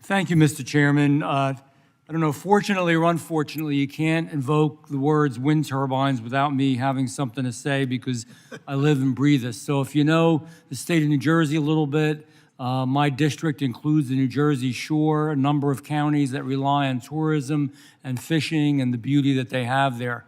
Thank you, Mr. Chairman. I don't know, fortunately or unfortunately, you can't invoke the words wind turbines without me having something to say because I live and breathe this. So if you know the state of New Jersey a little bit, my district includes the New Jersey shore, a number of counties that rely on tourism and fishing and the beauty that they have there.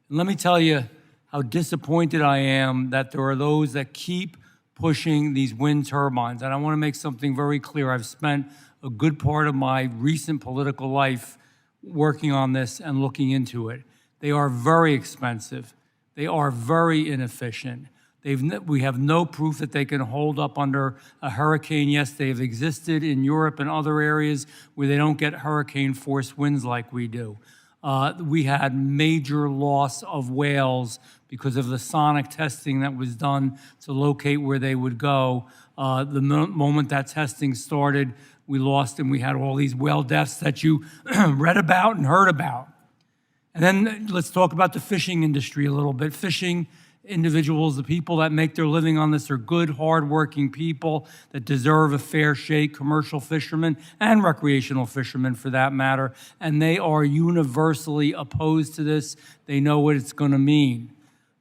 And let me tell you how disappointed I am that there are those that keep pushing these wind turbines. And I want to make something very clear. I've spent a good part of my recent political life working on this and looking into it. They are very expensive. They are very inefficient. We have no proof that they can hold up under a hurricane. Yes, they have existed in Europe and other areas where they don't get hurricane-force winds like we do. We had major loss of whales because of the sonic testing that was done to locate where they would go. The moment that testing started, we lost and we had all these whale deaths that you read about and heard about. And then let's talk about the fishing industry a little bit. Fishing individuals, the people that make their living on this, are good, hardworking people that deserve a fair shake, commercial fishermen and recreational fishermen for that matter, and they are universally opposed to this. They know what it's going to mean.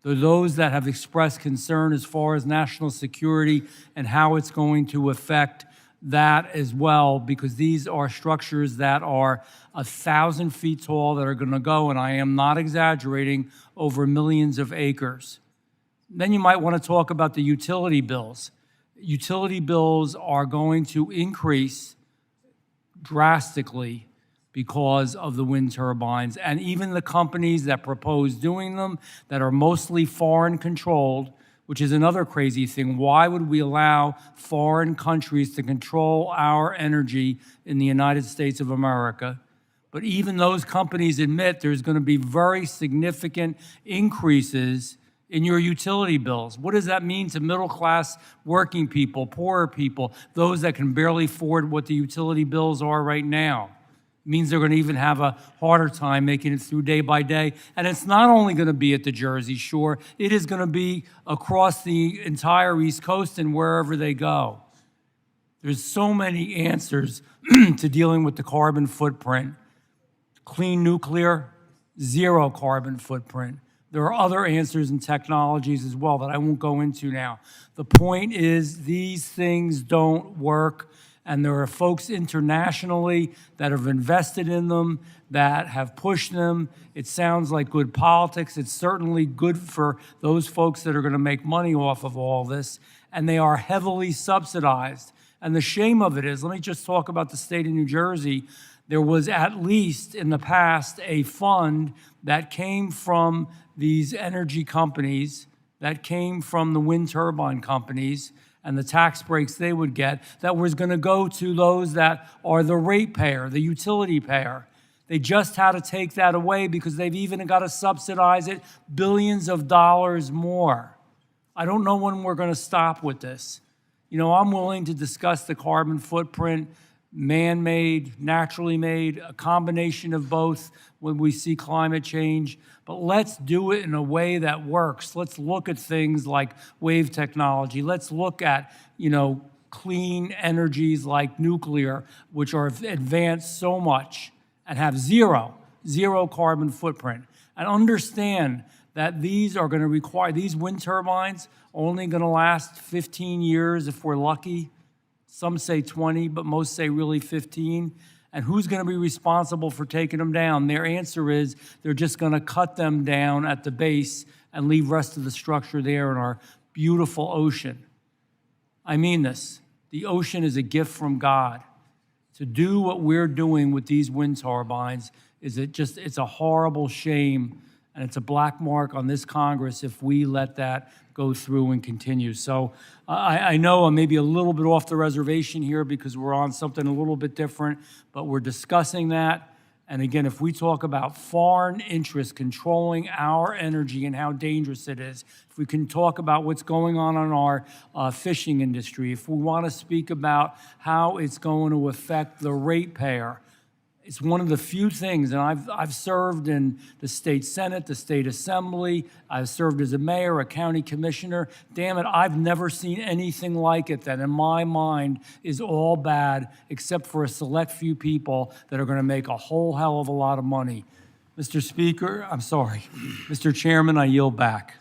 There are those that have expressed concern as far as national security and how it's going to affect that as well, because these are structures that are 1,000 feet tall that are going to go, and I am not exaggerating, over millions of acres. Then you might want to talk about the utility bills. Utility bills are going to increase drastically because of the wind turbines, and even the companies that propose doing them that are mostly foreign controlled, which is another crazy thing. Why would we allow foreign countries to control our energy in the United States of America? But even those companies admit there's going to be very significant increases in your utility bills. What does that mean to middle-class working people, poorer people, those that can barely afford what the utility bills are right now? It means they're going to even have a harder time making it through day by day. And it's not only going to be at the Jersey Shore, it is going to be across the entire East Coast and wherever they go. There's so many answers to dealing with the carbon footprint. Clean nuclear, zero carbon footprint. There are other answers and technologies as well that I won't go into now. The point is these things don't work. And there are folks internationally that have invested in them, that have pushed them. It sounds like good politics. It's certainly good for those folks that are going to make money off of all this, and they are heavily subsidized. And the shame of it is, let me just talk about the state of New Jersey. There was at least in the past a fund that came from these energy companies, that came from the wind turbine companies, and the tax breaks they would get, that was going to go to those that are the ratepayer, the utility payer. They just had to take that away because they've even got to subsidize it billions of dollars more. I don't know when we're going to stop with this. You know, I'm willing to discuss the carbon footprint, man-made, naturally made, a combination of both when we see climate change. But let's do it in a way that works. Let's look at things like wave technology. Let's look at, clean energies like nuclear, which are advanced so much and have zero carbon footprint. And understand that these are going to require, these wind turbines only going to last 15 years if we're lucky. Some say 20, but most say really 15. And who's going to be responsible for taking them down? Their answer is they're just going to cut them down at the base and leave the rest of the structure there in our beautiful ocean. I mean this. The ocean is a gift from God. To do what we're doing with these wind turbines it's a horrible shame, and it's a black mark on this Congress if we let that go through and continue. So I know I'm maybe a little bit off the reservation here because we're on something a little bit different, but we're discussing that. And again, if we talk about foreign interests controlling our energy and how dangerous it is, if we can talk about what's going on in our fishing industry, if we want to speak about how it's going to affect the ratepayer, It's one of the few things, and I've served in the state senate, the state assembly, I've served as a mayor, a county commissioner. Damn it, I've never seen anything like it that in my mind is all bad, except for a select few people that are gonna make a whole hell of a lot of money. Mr. Speaker, I'm sorry. Mr. Chairman, I yield back.